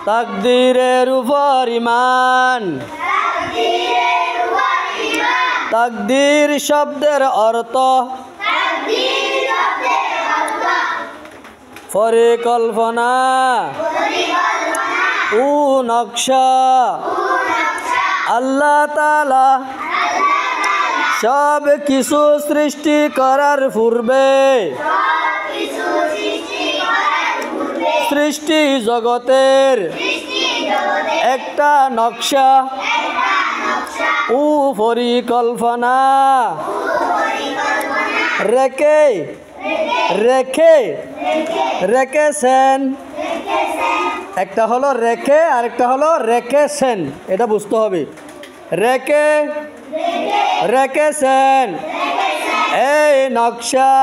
তাকদীরের উপর ঈমান। তাকদীর শব্দের অর্থ পরিকল্পনা ও নকশা। আল্লাহ তাআলা সব কিছু সৃষ্টি করার পূর্বে সৃষ্টি জগতের একটা নকশা ও পরিকল্পনা রেখেছেন। একটা হলো রেখে আর একটা হলো রেখেছেন, এটা বুঝতে হবে। রেখেছেন এই নকশা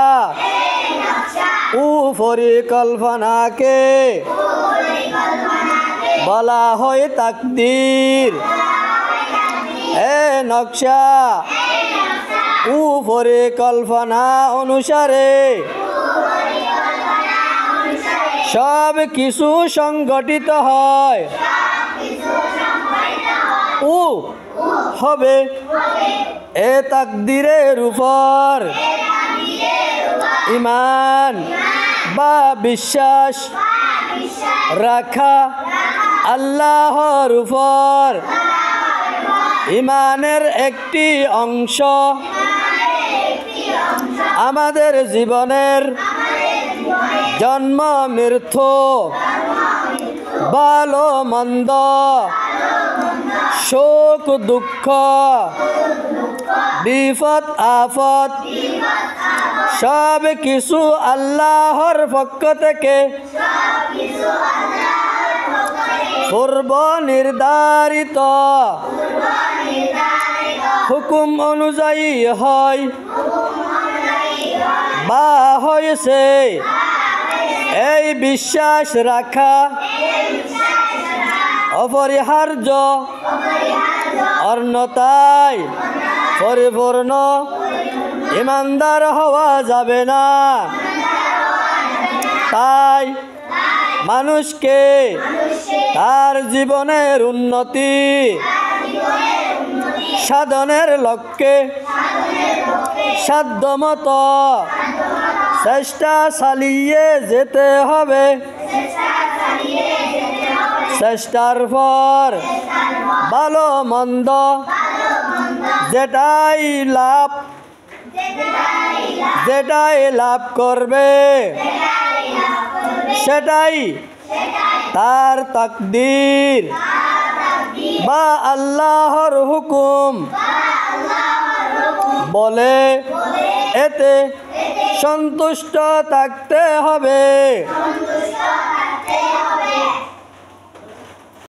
ও পরিকল্পনাকে বলা হয় তাকদীর। এই নকশা ও পরিকল্পনা অনুসারে সব কিছু সংগঠিত হয় ও হবে। এ তাকদীরের উপর ঈমান বা বিশ্বাস রাখা আল্লাহর উপর ঈমানের একটি অংশ আমাদের জীবনের জন্ম মৃত্যু, ভালো মন্দ, সুখ দুঃখ, বিপদ আপদ সব কিছু আল্লাহর পক্ষ থেকে পূর্ব নির্ধারিত হুকুম অনুযায়ী হয় বা হয়েছে। এই বিশ্বাস রাখা অপরিহার্য, অন্যথায় পরিপূর্ণ ঈমানদার হওয়া যাবে না। তাই মানুষকে তার জীবনের উন্নতি সাধনের লক্ষ্যে সাধ্যমতো চেষ্টা চালিয়ে যেতে হবে। চেষ্টার পর ভালো মন্দ যেটাই লাভ করবে সেটাই তার তাকদীর বা আল্লাহর হুকুম বলে এতে সন্তুষ্ট থাকতে হবে।